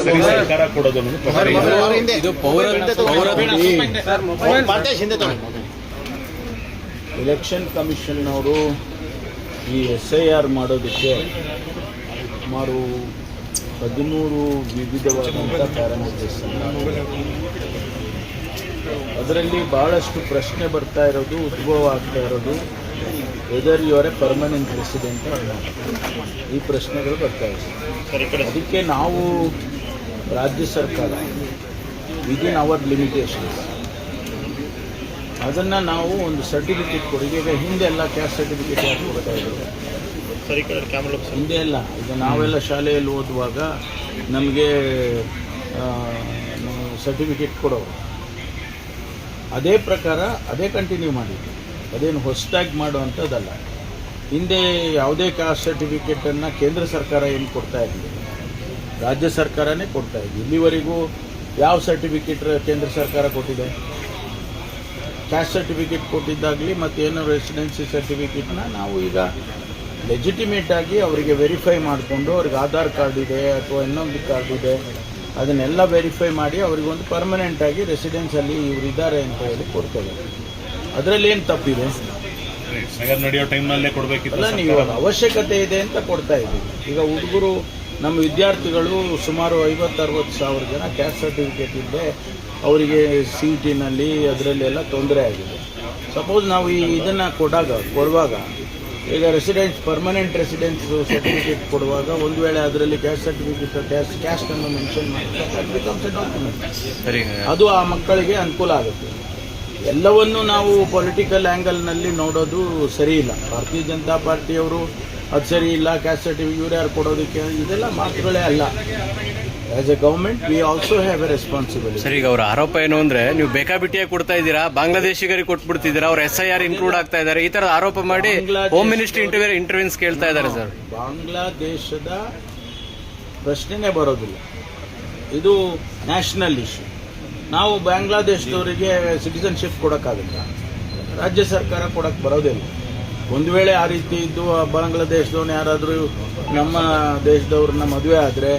ಸರ್ಕಾರ ಕೊಡೋದು ಎಲೆಕ್ಷನ್ ಕಮಿಷನ್ನವರು ಈ SIR ಮಾಡೋದಕ್ಕೆ ಸುಮಾರು 13 ವಿವಿಧವಾದಂಥ ಪ್ಯಾರಾಮೀಟರ್ಸ್, ಅದರಲ್ಲಿ ಭಾಳಷ್ಟು ಪ್ರಶ್ನೆ ಬರ್ತಾ ಇರೋದು, ಉದ್ಭವ ಆಗ್ತಾ ಇರೋದು whether you are a permanent resident ಅಲ್ಲ, ಈ ಪ್ರಶ್ನೆಗಳು ಬರ್ತಾ ಇದೆ. ಅದಕ್ಕೆ ನಾವು ರಾಜ್ಯ ಸರ್ಕಾರ ವಿದಿನ್ ಅವರ್ ಲಿಮಿಟೇಷನ್ಸ್ ಅದನ್ನು ನಾವು ಒಂದು ಸರ್ಟಿಫಿಕೇಟ್ ಕೊಡಿ. ಈಗ ಹಿಂದೆ ಎಲ್ಲ ಕ್ಯಾಸ್ಟ್ ಸರ್ಟಿಫಿಕೇಟ್ ಯಾಕೆ ಕೊಡ್ತಾ ಇದ್ದಾರೆ? ಹಿಂದೆ ಎಲ್ಲ ಈಗ ನಾವೆಲ್ಲ ಶಾಲೆಯಲ್ಲಿ ಓದುವಾಗ ನಮಗೆ ಸರ್ಟಿಫಿಕೇಟ್ ಕೊಡೋರು, ಅದೇ ಪ್ರಕಾರ ಅದೇ ಕಂಟಿನ್ಯೂ ಮಾಡಿದ್ವಿ, ಅದೇನು ಹೊಸದಾಗಿ ಮಾಡುವಂಥದ್ದಲ್ಲ. ಹಿಂದೆ ಯಾವುದೇ ಕಾಸ್ಟ್ ಸರ್ಟಿಫಿಕೇಟನ್ನು ಕೇಂದ್ರ ಸರ್ಕಾರ ಏನು ಕೊಡ್ತಾ ಇರಲಿಲ್ಲ, ರಾಜ್ಯ ಸರ್ಕಾರನೇ ಕೊಡ್ತಾ ಇದ್ವಿ. ಇಲ್ಲಿವರೆಗೂ ಯಾವ ಸರ್ಟಿಫಿಕೇಟ್ ಕೇಂದ್ರ ಸರ್ಕಾರ ಕೊಟ್ಟಿದೆ? ಕ್ಯಾಸ್ಟ್ ಸರ್ಟಿಫಿಕೇಟ್ ಕೊಟ್ಟಿದ್ದಾಗಲಿ ಮತ್ತೇನು ರೆಸಿಡೆನ್ಸಿ ಸರ್ಟಿಫಿಕೇಟ್ನ ನಾವು ಈಗ ಲೆಜಿಟಿಮೇಟ್ ಆಗಿ ಅವರಿಗೆ ವೆರಿಫೈ ಮಾಡಿಕೊಂಡು, ಅವ್ರಿಗೆ ಆಧಾರ್ ಕಾರ್ಡ್ ಇದೆ ಅಥವಾ ಇನ್ನೊಂದು ಕಾರ್ಡ್ ಇದೆ, ಅದನ್ನೆಲ್ಲ ವೆರಿಫೈ ಮಾಡಿ ಅವರಿಗೊಂದು ಪರ್ಮನೆಂಟಾಗಿ ರೆಸಿಡೆನ್ಸಲ್ಲಿ ಇವರಿದ್ದಾರೆ ಅಂತ ಹೇಳಿ ಕೊಡ್ತೇವೆ. ಅದರಲ್ಲಿ ಏನು ತಪ್ಪಿದೆ? ನಡೆಯೋ ಟೈಮ್ನಲ್ಲೇ ಕೊಡಬೇಕಿಲ್ಲ, ನೀವು ಅವಶ್ಯಕತೆ ಇದೆ ಅಂತ ಕೊಡ್ತಾ ಇದ್ದೀವಿ. ಈಗ ಹುಡುಗರು, ನಮ್ಮ ವಿದ್ಯಾರ್ಥಿಗಳು ಸುಮಾರು 50-60 ಸಾವಿರ ಜನ ಕ್ಯಾಸ್ಟ್ ಸರ್ಟಿಫಿಕೇಟ್ ಇದ್ದೆ ಅವರಿಗೆ CET-ನಲ್ಲಿ ಅದರಲ್ಲೆಲ್ಲ ತೊಂದರೆ ಆಗಿದೆ. ಸಪೋಸ್ ನಾವು ಇದನ್ನು ಕೊಡುವಾಗ ಈಗ ಪರ್ಮನೆಂಟ್ ರೆಸಿಡೆನ್ಸ್ ಸರ್ಟಿಫಿಕೇಟ್ ಕೊಡುವಾಗ ಒಂದು ವೇಳೆ ಅದರಲ್ಲಿ ಕ್ಯಾಸ್ಟ್ ಸರ್ಟಿಫಿಕೇಟ್ ಕ್ಯಾಸ್ಟನ್ನು ಮೆನ್ಷನ್ ಮಾಡಿದ್ರೆ ಡಾಕ್ಯುಮೆಂಟ್, ಅದು ಆ ಮಕ್ಕಳಿಗೆ ಅನುಕೂಲ ಆಗುತ್ತೆ. ಎಲ್ಲವನ್ನೂ ನಾವು ಪೊಲಿಟಿಕಲ್ ಆ್ಯಂಗಲ್ನಲ್ಲಿ ನೋಡೋದು ಸರಿ ಇಲ್ಲ. ಭಾರತೀಯ ಜನತಾ ಪಾರ್ಟಿಯವರು ಅದು ಸರಿ ಇಲ್ಲ, ಕ್ಯಾಸ್ಟ್ ಸರ್ಟಿಫಿಕೇಟ್ ಇವ್ರು ಯಾರು ಕೊಡೋದಕ್ಕೆ, ಇದೆಲ್ಲ ಮಾತುಗಳೇ ಅಲ್ಲ. As A government we also have A responsibility. Sir, ಈಗ ಅವರ ಆರೋಪ ಏನು ಅಂದ್ರೆ ನೀವು ಬೇಕಾಬಿಟ್ಟಿಯಾಗಿ ಕೊಡ್ತಾ ಇದ್ದೀರಾ, ಬಾಂಗ್ಲಾದೇಶಿಗರಿಗೆ ಕೊಟ್ಬಿಡ್ತಿದ್ದೀರಾ, ಅವ್ರ SIR ಇನ್ಕ್ಲೂಡ್ ಆಗ್ತಾ ಇದ್ದಾರೆ, ಈ ತರ ಆರೋಪ ಮಾಡಿ ಹೋಮ್ ಮಿನಿಸ್ಟ್ರಿ ಇಂಟರ್ವೆನ್ಸ್ ಕೇಳ್ತಾ ಇದ್ದಾರೆ. ಸರ್, ಬಾಂಗ್ಲಾದೇಶದ ಪ್ರಶ್ನೆನೇ ಬರೋದಿಲ್ಲ, ಇದು ನ್ಯಾಷನಲ್ ಇಶ್ಯೂ. ನಾವು ಬಾಂಗ್ಲಾದೇಶದವರಿಗೆ ಸಿಟಿಸನ್ಶಿಪ್ ಕೊಡೋಕ್ಕಾಗಲ್ಲ, ರಾಜ್ಯ ಸರ್ಕಾರ ಕೊಡಕ್ಕೆ ಬರೋದಿಲ್ಲ. ಒಂದು ವೇಳೆ ಆ ರೀತಿ ಇದ್ದು ಬಾಂಗ್ಲಾದೇಶದವ್ರು ಯಾರಾದರೂ ನಮ್ಮ ದೇಶದವ್ರನ್ನ ಮದುವೆ ಆದರೆ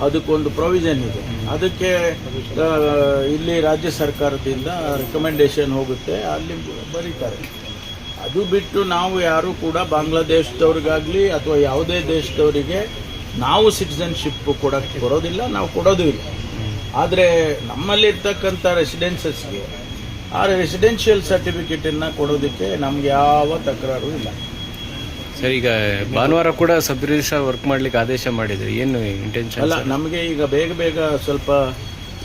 ಅದಕ್ಕೊಂದು ಪ್ರೊವಿಷನ್ ಇದೆ, ಅದಕ್ಕೆ ಇಲ್ಲಿ ರಾಜ್ಯ ಸರ್ಕಾರದಿಂದ ರೆಕಮೆಂಡೇಶನ್ ಹೋಗುತ್ತೆ, ಅಲ್ಲಿ ಬರೀತಾರೆ. ಅದು ಬಿಟ್ಟು ನಾವು ಯಾರು ಕೂಡ ಬಾಂಗ್ಲಾದೇಶದವ್ರಿಗಾಗಲಿ ಅಥವಾ ಯಾವುದೇ ದೇಶದವರಿಗೆ ನಾವು ಸಿಟಿಸನ್ಶಿಪ್ ಕೊಡಕ್ಕೆ ಬರೋದಿಲ್ಲ, ನಾವು ಕೊಡೋದು ಇಲ್ಲ. ಆದರೆ ನಮ್ಮಲ್ಲಿರ್ತಕ್ಕಂಥ ರೆಸಿಡೆನ್ಸಸ್ಗೆ ಆ ರೆಸಿಡೆನ್ಷಿಯಲ್ ಸರ್ಟಿಫಿಕೇಟನ್ನು ಕೊಡೋದಕ್ಕೆ ನಮ್ಗೆ ಯಾವ ತಕರಾರು ಇಲ್ಲ. ಸರ್, ಈಗ ಭಾನುವಾರ ಕೂಡ ಸಬ್ ರಿಜಿಸ್ಟ್ರಾರ್ ವರ್ಕ್ ಮಾಡ್ಲಿಕ್ಕೆ ಆದೇಶ ಮಾಡಿದ್ರು, ಏನು ಇಂಟೆನ್ಷನ್? ಅಲ್ಲ, ನಮಗೆ ಈಗ ಬೇಗ ಸ್ವಲ್ಪ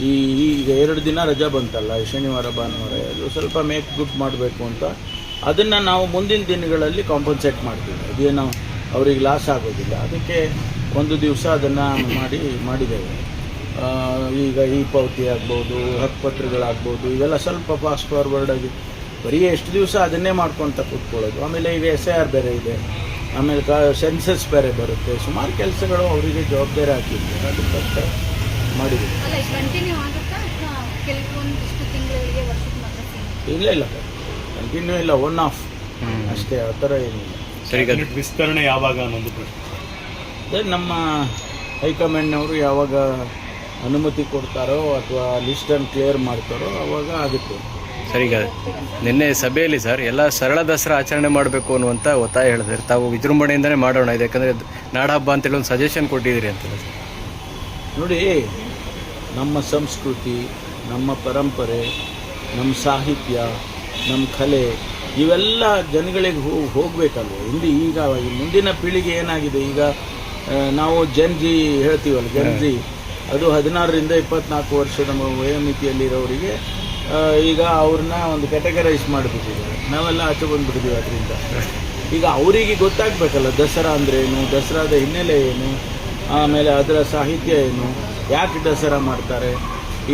ಈಗ 2 ದಿನ ರಜಾ ಬಂತಲ್ಲ, ಶನಿವಾರ ಭಾನುವಾರ, ಅದು ಸ್ವಲ್ಪ ಮೇಕ್ ಗುಡ್ ಮಾಡಬೇಕು ಅಂತ ಅದನ್ನು ನಾವು ಮುಂದಿನ ದಿನಗಳಲ್ಲಿ ಕಾಂಪನ್ಸೇಟ್ ಮಾಡ್ತೀವಿ. ಅದೇನು ಅವ್ರಿಗೆ ಲಾಸ್ ಆಗೋದಿಲ್ಲ, ಅದಕ್ಕೆ ಒಂದು ದಿವಸ ಅದನ್ನು ಮಾಡಿದ್ದೇವೆ. ಈಗ ಪಾವತಿ ಆಗ್ಬೋದು, ಹಕ್ಕುಪತ್ರಗಳಾಗ್ಬೋದು, ಇವೆಲ್ಲ ಸ್ವಲ್ಪ ಫಾಸ್ಟ್ ಫಾರ್ವರ್ಡ್ ಆಗಿ ಬರೀ ಎಷ್ಟು ದಿವಸ ಅದನ್ನೇ ಮಾಡ್ಕೊತ ಕೂತ್ಕೊಳ್ಳೋದು. ಆಮೇಲೆ ಈಗ SIR ಬೇರೆ ಇದೆ, ಆಮೇಲೆ ಸೆನ್ಸಸ್ ಬೇರೆ ಬರುತ್ತೆ, ಸುಮಾರು ಕೆಲಸಗಳು ಅವರಿಗೆ ಜವಾಬ್ದಾರಿ ಹಾಕಿದ್ದಾರೆ, ಅದಕ್ಕೆ ಮಾಡಿದ್ದೀವಿ. ಇಲ್ಲ ಕಂಟಿನ್ಯೂ ಇಲ್ಲ, ಒನ್ ಆಫ್ ಅಷ್ಟೇ, ಆ ಥರ ಏನಿಲ್ಲ. ಸರಿ, ವಿಸ್ತರಣೆ ಯಾವಾಗ ಅನ್ನೋದು ಪ್ರಶ್ನೆ. ಅದೇ ನಮ್ಮ ಹೈಕಮಾಂಡ್ನವರು ಯಾವಾಗ ಅನುಮತಿ ಕೊಡ್ತಾರೋ ಅಥವಾ ಲಿಸ್ಟನ್ನು ಕ್ಲಿಯರ್ ಮಾಡ್ತಾರೋ ಅವಾಗ ಆಗುತ್ತೆ. ಸರ್, ಈಗ ನಿನ್ನೆ ಸಭೆಯಲ್ಲಿ ಸರ್ ಎಲ್ಲ ಸರಳ ದಸರಾ ಆಚರಣೆ ಮಾಡಬೇಕು ಅನ್ನುವಂಥ ಒತ್ತಾಯ ಹೇಳಿದ್ರೆ, ತಾವು ವಿಜೃಂಭಣೆಯಿಂದನೇ ಮಾಡೋಣ, ಯಾಕಂದರೆ ನಾಡಹಬ್ಬ ಅಂತೇಳಿ ಒಂದು ಸಜೆಷನ್ ಕೊಟ್ಟಿದ್ದೀರಿ ಅಂತ. ನೋಡಿ, ನಮ್ಮ ಸಂಸ್ಕೃತಿ, ನಮ್ಮ ಪರಂಪರೆ, ನಮ್ಮ ಸಾಹಿತ್ಯ, ನಮ್ಮ ಕಲೆ ಇವೆಲ್ಲ ಜನಗಳಿಗೆ ಹೋಗಬೇಕಲ್ವ. ಈಗ ಮುಂದಿನ ಪೀಳಿಗೆ ಏನಾಗಿದೆ, ಈಗ ನಾವು ಜನ್ಜಿ ಹೇಳ್ತೀವಲ್ಲ, ಜನ್ಜಿ ಅದು 16ರಿಂದ 24 ವರ್ಷದ ವಯೋಮಿತಿಯಲ್ಲಿರೋರಿಗೆ ಈಗ ಅವ್ರನ್ನ ಒಂದು ಕ್ಯಾಟಗರೈಸ್ ಮಾಡಿಬಿಟ್ಟಿದ್ದಾರೆ, ನಾವೆಲ್ಲ ಆಚೆ ಬಂದುಬಿಟ್ಟಿದ್ದೀವಿ. ಅದರಿಂದ ಈಗ ಅವರಿಗೆ ಗೊತ್ತಾಗಬೇಕಲ್ಲ ದಸರಾ ಅಂದ್ರೇನು, ದಸರಾದ ಹಿನ್ನೆಲೆ ಏನು, ಆಮೇಲೆ ಅದರ ಸಾಹಿತ್ಯ ಏನು, ಯಾಕೆ ದಸರಾ ಮಾಡ್ತಾರೆ.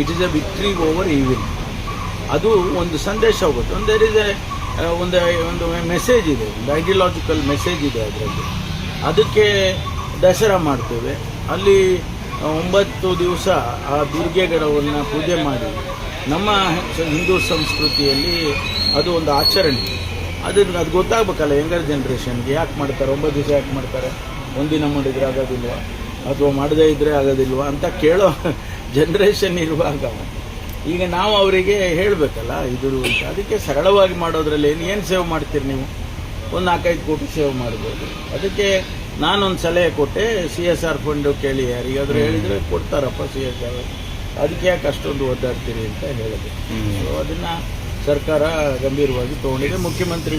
It is A victory over evil. ಅದು ಒಂದು ಸಂದೇಶ ಹೋಗುತ್ತೆ, ಒಂದು ಮೆಸೇಜ್ ಇದೆ, ಒಂದು ಐಡಿಯಾಲಜಿಕಲ್ ಮೆಸೇಜ್ ಇದೆ ಅದರಲ್ಲಿ. ಅದಕ್ಕೆ ದಸರಾ ಮಾಡ್ತೇವೆ. ಅಲ್ಲಿ 9 ದಿವಸ ಆ ದುರ್ಗೆಗಳನ್ನು ಪೂಜೆ ಮಾಡಿ, ನಮ್ಮ ಹಿಂದೂ ಸಂಸ್ಕೃತಿಯಲ್ಲಿ ಅದು ಒಂದು ಆಚರಣೆ. ಅದು ಗೊತ್ತಾಗಬೇಕಲ್ಲ ಯಂಗರ್ ಜನ್ರೇಷನ್ಗೆ, ಯಾಕೆ ಮಾಡ್ತಾರೆ 9 ದಿವಸ ಯಾಕೆ ಮಾಡ್ತಾರೆ, ಒಂದಿನ ಮಾಡಿದ್ರೆ ಆಗೋದಿಲ್ವ. ಅಥವಾ ಮಾಡದೇ ಇದ್ದರೆ ಆಗೋದಿಲ್ವಾ ಅಂತ ಕೇಳೋ ಜನ್ರೇಷನ್ ಇರುವಾಗ ಈಗ ನಾವು ಅವರಿಗೆ ಹೇಳಬೇಕಲ್ಲ ಇದು ಅಂತ. ಅದಕ್ಕೆ ಸರಳವಾಗಿ ಮಾಡೋದ್ರಲ್ಲಿ ಏನು ಸೇವ್ ಮಾಡ್ತೀರಿ ನೀವು? ಒಂದು 4-5 ಕೋಟಿ ಸೇವ್ ಮಾಡ್ಬೋದು. ಅದಕ್ಕೆ ನಾನೊಂದು ಸಲಹೆ ಕೊಟ್ಟೆ, CSR ಫಂಡು ಕೇಳಿ ಯಾರಿಗಾದ್ರೂ ಹೇಳಿದರೆ ಕೊಡ್ತಾರಪ್ಪ CSR, ಅದಕ್ಕೆ ಯಾಕೆ ಅಷ್ಟೊಂದು ಒದ್ದಾಡ್ತೀರಿ ಅಂತ ಹೇಳಿದೆ. ಸೊ ಅದನ್ನು ಸರ್ಕಾರ ಗಂಭೀರವಾಗಿ ತೊಗೊಂಡಿದೆ. ಮುಖ್ಯಮಂತ್ರಿ